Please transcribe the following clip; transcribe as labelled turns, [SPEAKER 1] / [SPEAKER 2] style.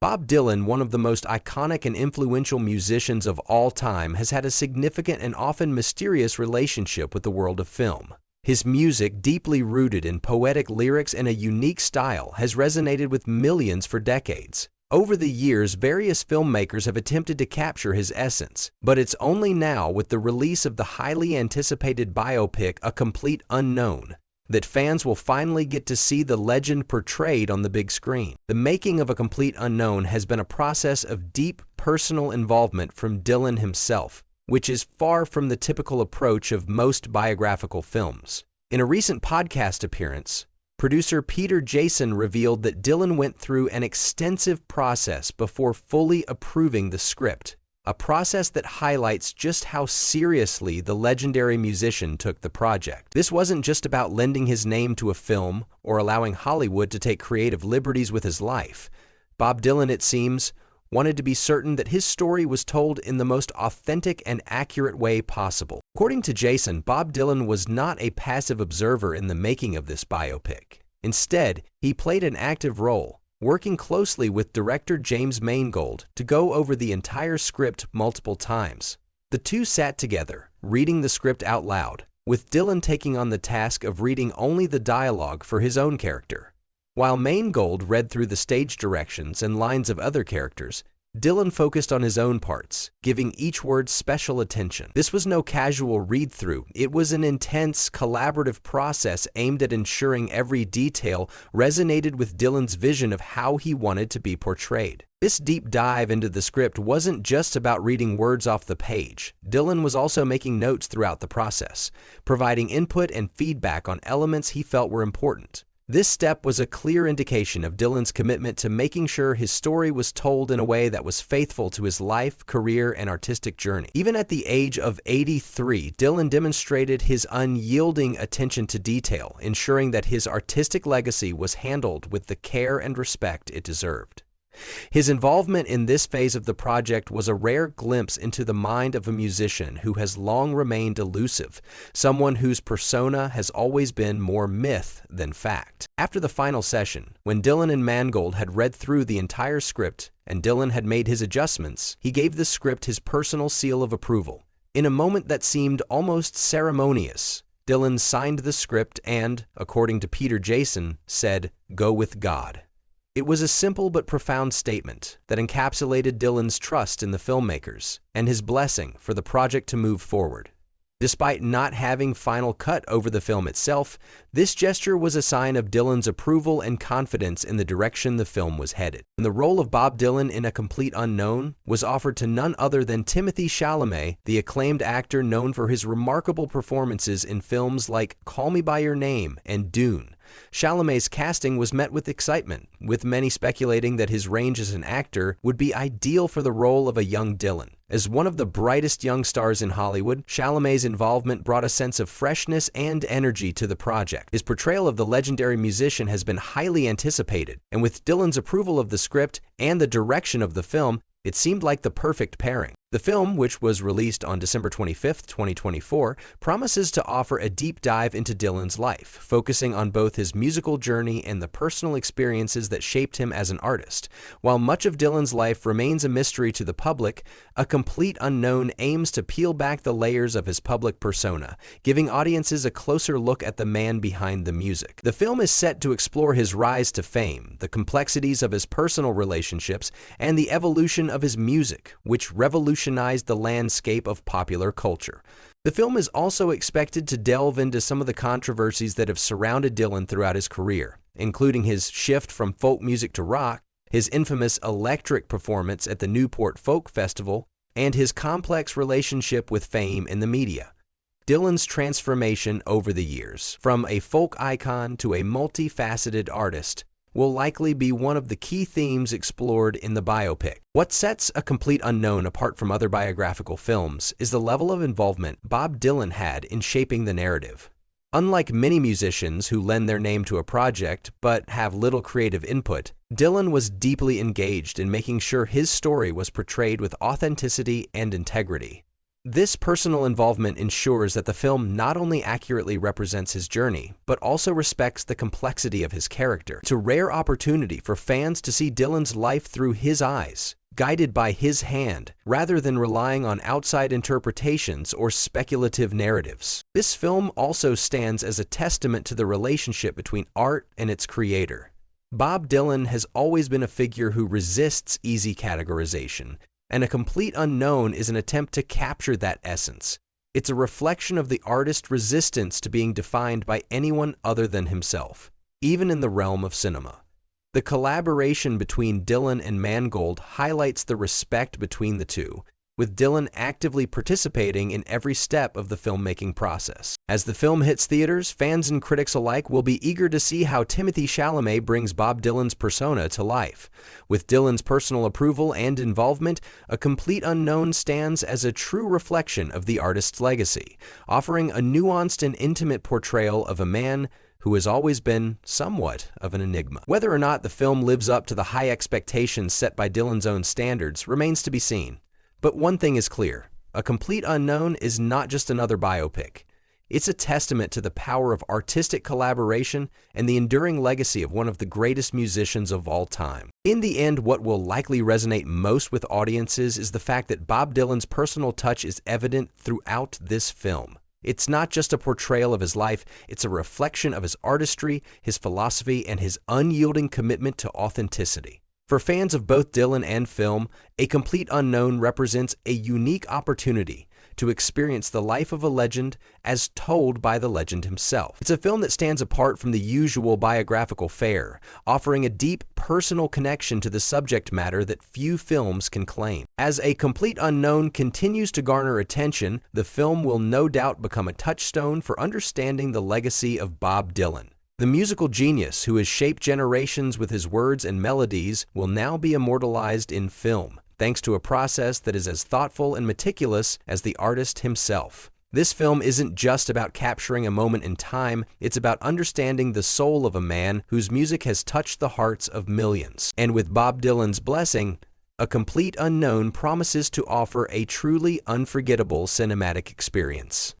[SPEAKER 1] Bob Dylan, one of the most iconic and influential musicians of all time, has had a significant and often mysterious relationship with the world of film. His music, deeply rooted in poetic lyrics and a unique style, has resonated with millions for decades. Over the years, various filmmakers have attempted to capture his essence, but it's only now, with the release of the highly anticipated biopic A Complete Unknown, that fans will finally get to see the legend portrayed on the big screen. The making of A Complete Unknown has been a process of deep personal involvement from Dylan himself, which is far from the typical approach of most biographical films. In a recent podcast appearance, producer Peter Jason revealed that Dylan went through an extensive process before fully approving the script, a process that highlights just how seriously the legendary musician took the project. This wasn't just about lending his name to a film or allowing Hollywood to take creative liberties with his life. Bob Dylan, it seems, wanted to be certain that his story was told in the most authentic and accurate way possible. According to Jason, Bob Dylan was not a passive observer in the making of this biopic. Instead, he played an active role, working closely with director James Mangold to go over the entire script multiple times. The two sat together, reading the script out loud, with Dylan taking on the task of reading only the dialogue for his own character. While Mangold read through the stage directions and lines of other characters, Dylan focused on his own parts, giving each word special attention. This was no casual read-through. It was an intense, collaborative process aimed at ensuring every detail resonated with Dylan's vision of how he wanted to be portrayed. This deep dive into the script wasn't just about reading words off the page. Dylan was also making notes throughout the process, providing input and feedback on elements he felt were important. This step was a clear indication of Dylan's commitment to making sure his story was told in a way that was faithful to his life, career, and artistic journey. Even at the age of 83, Dylan demonstrated his unyielding attention to detail, ensuring that his artistic legacy was handled with the care and respect it deserved. His involvement in this phase of the project was a rare glimpse into the mind of a musician who has long remained elusive, someone whose persona has always been more myth than fact. After the final session, when Dylan and Mangold had read through the entire script and Dylan had made his adjustments, he gave the script his personal seal of approval. In a moment that seemed almost ceremonious, Dylan signed the script and, according to Peter Jason, said, "Go with God." It was a simple but profound statement that encapsulated Dylan's trust in the filmmakers and his blessing for the project to move forward. Despite not having final cut over the film itself, this gesture was a sign of Dylan's approval and confidence in the direction the film was headed. And the role of Bob Dylan in A Complete Unknown was offered to none other than Timothée Chalamet, the acclaimed actor known for his remarkable performances in films like Call Me By Your Name and Dune. Chalamet's casting was met with excitement, with many speculating that his range as an actor would be ideal for the role of a young Dylan. As one of the brightest young stars in Hollywood, Chalamet's involvement brought a sense of freshness and energy to the project. His portrayal of the legendary musician has been highly anticipated, and with Dylan's approval of the script and the direction of the film, it seemed like the perfect pairing. The film, which was released on December 25, 2024, promises to offer a deep dive into Dylan's life, focusing on both his musical journey and the personal experiences that shaped him as an artist. While much of Dylan's life remains a mystery to the public, A Complete Unknown aims to peel back the layers of his public persona, giving audiences a closer look at the man behind the music. The film is set to explore his rise to fame, the complexities of his personal relationships, and the evolution of his music, which revolutionized the landscape of popular culture. The film is also expected to delve into some of the controversies that have surrounded Dylan throughout his career, including his shift from folk music to rock, his infamous electric performance at the Newport Folk Festival, and his complex relationship with fame in the media. Dylan's transformation over the years, from a folk icon to a multifaceted artist, will likely be one of the key themes explored in the biopic. What sets A Complete Unknown apart from other biographical films is the level of involvement Bob Dylan had in shaping the narrative. Unlike many musicians who lend their name to a project but have little creative input, Dylan was deeply engaged in making sure his story was portrayed with authenticity and integrity. This personal involvement ensures that the film not only accurately represents his journey, but also respects the complexity of his character. It's a rare opportunity for fans to see Dylan's life through his eyes, guided by his hand, rather than relying on outside interpretations or speculative narratives. This film also stands as a testament to the relationship between art and its creator. Bob Dylan has always been a figure who resists easy categorization, and A Complete Unknown is an attempt to capture that essence. It's a reflection of the artist's resistance to being defined by anyone other than himself, even in the realm of cinema. The collaboration between Dylan and Mangold highlights the respect between the two, with Dylan actively participating in every step of the filmmaking process. As the film hits theaters, fans and critics alike will be eager to see how Timothée Chalamet brings Bob Dylan's persona to life. With Dylan's personal approval and involvement, A Complete Unknown stands as a true reflection of the artist's legacy, offering a nuanced and intimate portrayal of a man who has always been somewhat of an enigma. Whether or not the film lives up to the high expectations set by Dylan's own standards remains to be seen. But one thing is clear, A Complete Unknown is not just another biopic. It's a testament to the power of artistic collaboration and the enduring legacy of one of the greatest musicians of all time. In the end, what will likely resonate most with audiences is the fact that Bob Dylan's personal touch is evident throughout this film. It's not just a portrayal of his life, it's a reflection of his artistry, his philosophy, and his unyielding commitment to authenticity. For fans of both Dylan and film, A Complete Unknown represents a unique opportunity to experience the life of a legend as told by the legend himself. It's a film that stands apart from the usual biographical fare, offering a deep personal connection to the subject matter that few films can claim. As A Complete Unknown continues to garner attention, the film will no doubt become a touchstone for understanding the legacy of Bob Dylan. The musical genius who has shaped generations with his words and melodies will now be immortalized in film, thanks to a process that is as thoughtful and meticulous as the artist himself. This film isn't just about capturing a moment in time, it's about understanding the soul of a man whose music has touched the hearts of millions. And with Bob Dylan's blessing, A Complete Unknown promises to offer a truly unforgettable cinematic experience.